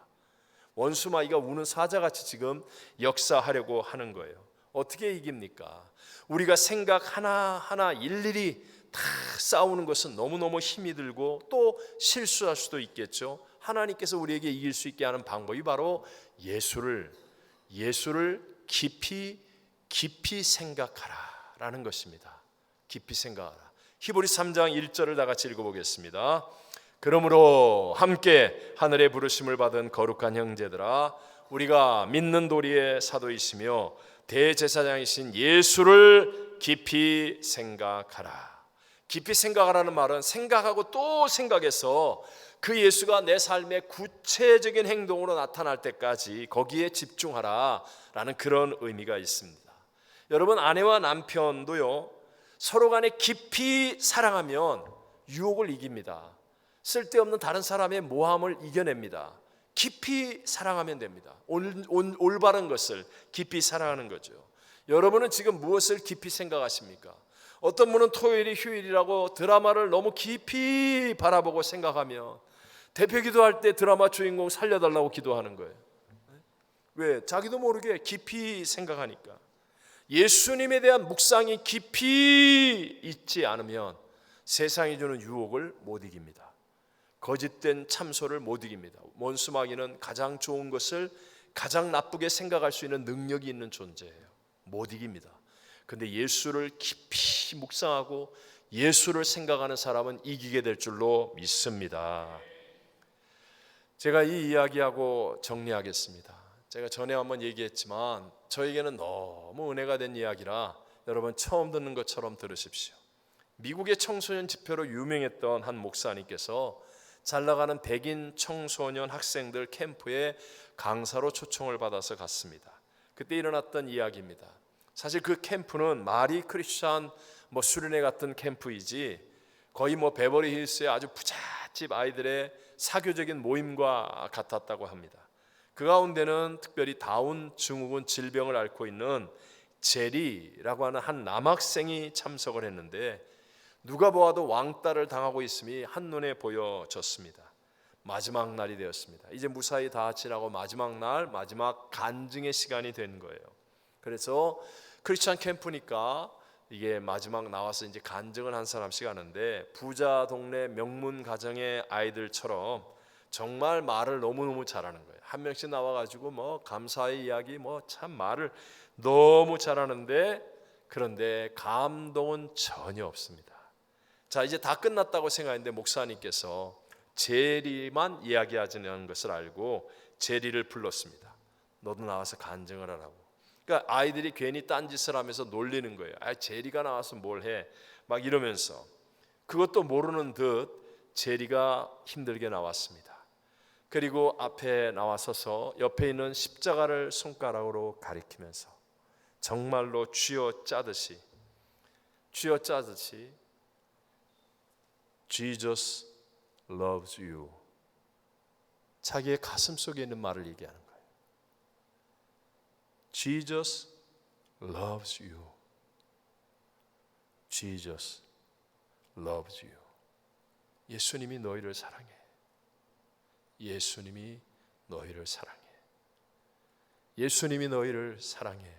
원수 마귀가 우는 사자같이 지금 역사하려고 하는 거예요. 어떻게 이깁니까? 우리가 생각 하나하나 일일이 다 싸우는 것은 너무너무 힘이 들고 또 실수할 수도 있겠죠. 하나님께서 우리에게 이길 수 있게 하는 방법이 바로 예수를 깊이 생각하라라는 것입니다. 깊이 생각하라. 히브리 3장 1절을 다 같이 읽어보겠습니다. 그러므로 함께 하늘의 부르심을 받은 거룩한 형제들아, 우리가 믿는 도리의 사도이시며 대제사장이신 예수를 깊이 생각하라. 깊이 생각하라는 말은 생각하고 또 생각해서 그 예수가 내 삶의 구체적인 행동으로 나타날 때까지 거기에 집중하라라는 그런 의미가 있습니다. 여러분, 아내와 남편도요, 서로 간에 깊이 사랑하면 유혹을 이깁니다. 쓸데없는 다른 사람의 모함을 이겨냅니다. 깊이 사랑하면 됩니다. 올바른 것을 깊이 사랑하는 거죠. 여러분은 지금 무엇을 깊이 생각하십니까? 어떤 분은 토요일이 휴일이라고 드라마를 너무 깊이 바라보고 생각하면 대표 기도할 때 드라마 주인공 살려달라고 기도하는 거예요. 왜? 자기도 모르게 깊이 생각하니까. 예수님에 대한 묵상이 깊이 있지 않으면 세상이 주는 유혹을 못 이깁니다. 거짓된 참소를 못 이깁니다. 원수 마귀는 가장 좋은 것을 가장 나쁘게 생각할 수 있는 능력이 있는 존재예요. 못 이깁니다. 근데 예수를 깊이 묵상하고 예수를 생각하는 사람은 이기게 될 줄로 믿습니다. 제가 이 이야기하고 정리하겠습니다. 제가 전에 한번 얘기했지만 저에게는 너무 은혜가 된 이야기라 여러분 처음 듣는 것처럼 들으십시오. 미국의 청소년 집회로 유명했던 한 목사님께서 잘 나가는 백인 청소년 학생들 캠프에 강사로 초청을 받아서 갔습니다. 그때 일어났던 이야기입니다. 사실 그 캠프는 마리 크리스찬 수련회 같은 캠프이지 거의 베버리 힐스의 아주 부잣집 아이들의 사교적인 모임과 같았다고 합니다. 그 가운데는 특별히 다운 증후군 질병을 앓고 있는 제리라고 하는 한 남학생이 참석을 했는데 누가 보아도 왕따를 당하고 있음이 한눈에 보여졌습니다. 마지막 날이 되었습니다. 이제 무사히 다 지나고 마지막 날, 마지막 간증의 시간이 된 거예요. 그래서 크리스찬 캠프니까 이게 마지막 나와서 이제 간증을 한 사람씩 하는데 부자 동네 명문 가정의 아이들처럼 정말 말을 너무너무 잘하는 거예요. 한 명씩 나와가지고 감사의 이야기 참 말을 너무 잘하는데 그런데 감동은 전혀 없습니다. 자, 이제 다 끝났다고 생각했는데 목사님께서 제리만 이야기하지는 것을 알고 제리를 불렀습니다. 너도 나와서 간증을 하라고. 그러니까 아이들이 괜히 딴짓을 하면서 놀리는 거예요. 제리가 나와서 뭘 해? 막 이러면서 그것도 모르는 듯 제리가 힘들게 나왔습니다. 그리고 앞에 나와서서 옆에 있는 십자가를 손가락으로 가리키면서 정말로 쥐어짜듯이 Jesus loves you. 자기의 가슴 속에 있는 말을 얘기하는 거예요. Jesus loves you. Jesus loves you. 예수님이 너희를 사랑해. 예수님이 너희를 사랑해. 예수님이 너희를 사랑해.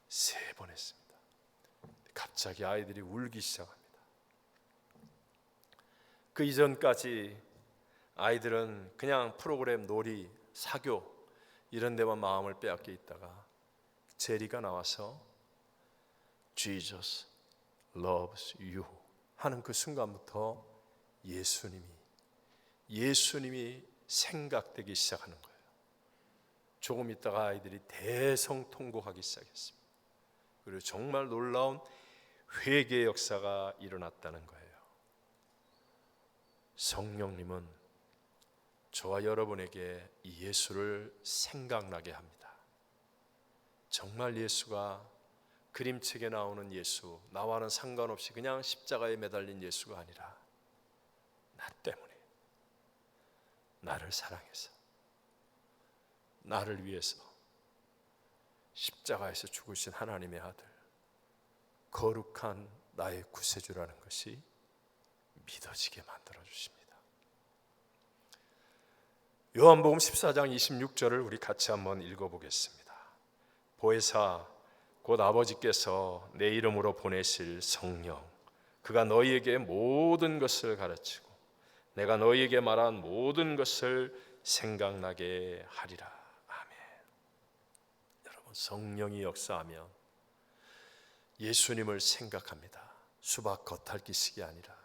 3번 했습니다. 갑자기 아이들이 울기 시작합니다. 그 이전까지 아이들은 그냥 프로그램, 놀이, 사교 이런 데만 마음을 빼앗겨 있다가 제리가 나와서 Jesus loves you 하는 그 순간부터 예수님이 생각되기 시작하는 거예요. 조금 있다가 아이들이 대성통곡하기 시작했습니다. 그리고 정말 놀라운 회개의 역사가 일어났다는 거예요. 성령님은 저와 여러분에게 이 예수를 생각나게 합니다. 정말 예수가 그림책에 나오는 예수, 나와는 상관없이 그냥 십자가에 매달린 예수가 아니라 나 때문에, 나를 사랑해서, 나를 위해서 십자가에서 죽으신 하나님의 아들, 거룩한 나의 구세주라는 것이 믿어지게 만들어 주십니다. 요한복음 14장 26절을 우리 같이 한번 읽어보겠습니다. 보혜사 곧 아버지께서 내 이름으로 보내실 성령, 그가 너희에게 모든 것을 가르치고 내가 너희에게 말한 모든 것을 생각나게 하리라. 아멘. 여러분, 성령이 역사하면 예수님을 생각합니다. 수박 겉핥기식이 아니라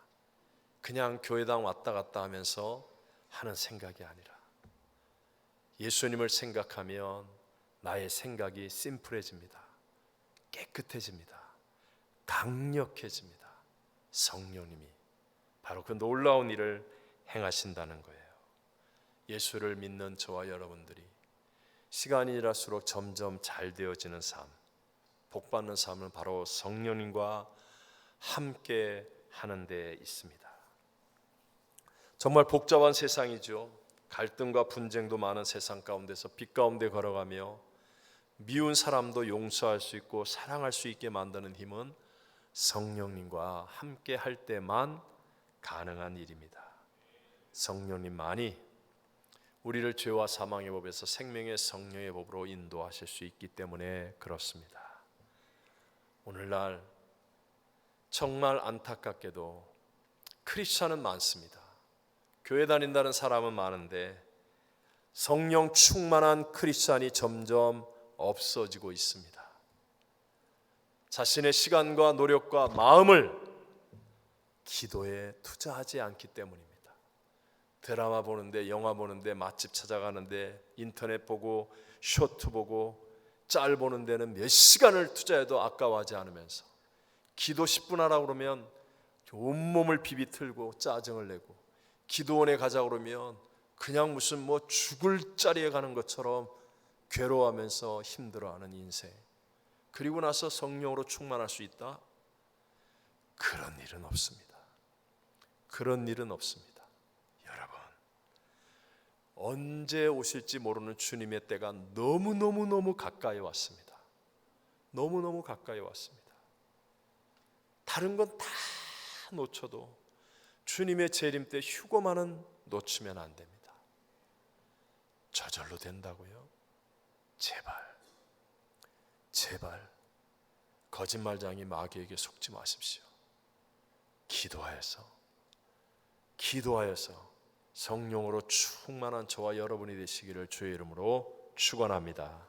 그냥 교회당 왔다 갔다 하면서 하는 생각이 아니라 예수님을 생각하면 나의 생각이 심플해집니다. 깨끗해집니다. 강력해집니다. 성령님이 바로 그 놀라운 일을 행하신다는 거예요. 예수를 믿는 저와 여러분들이 시간이 지날수록 점점 잘 되어지는 삶, 복받는 삶은 바로 성령님과 함께 하는 데 있습니다. 정말 복잡한 세상이죠. 갈등과 분쟁도 많은 세상 가운데서 빛 가운데 걸어가며 미운 사람도 용서할 수 있고 사랑할 수 있게 만드는 힘은 성령님과 함께 할 때만 가능한 일입니다. 성령님만이 우리를 죄와 사망의 법에서 생명의 성령의 법으로 인도하실 수 있기 때문에 그렇습니다. 오늘날 정말 안타깝게도 크리스찬은 많습니다. 교회 다닌다는 사람은 많은데 성령 충만한 크리스찬이 점점 없어지고 있습니다. 자신의 시간과 노력과 마음을 기도에 투자하지 않기 때문입니다. 드라마 보는데, 영화 보는데, 맛집 찾아가는데, 인터넷 보고, 쇼트 보고, 짤 보는 데는 몇 시간을 투자해도 아까워하지 않으면서 기도 10분 하라고 그러면 온몸을 비비틀고 짜증을 내고, 기도원에 가자 그러면 그냥 무슨 죽을 자리에 가는 것처럼 괴로워하면서 힘들어하는 인생. 그리고 나서 성령으로 충만할 수 있다? 그런 일은 없습니다. 그런 일은 없습니다. 여러분, 언제 오실지 모르는 주님의 때가 너무너무 가까이 왔습니다. 너무너무 가까이 왔습니다. 다른 건 다 놓쳐도 주님의 재림 때 휴거만은 놓치면 안 됩니다. 저절로 된다고요? 제발 거짓말장이 마귀에게 속지 마십시오. 기도하여서 성령으로 충만한 저와 여러분이 되시기를 주의 이름으로 축원합니다.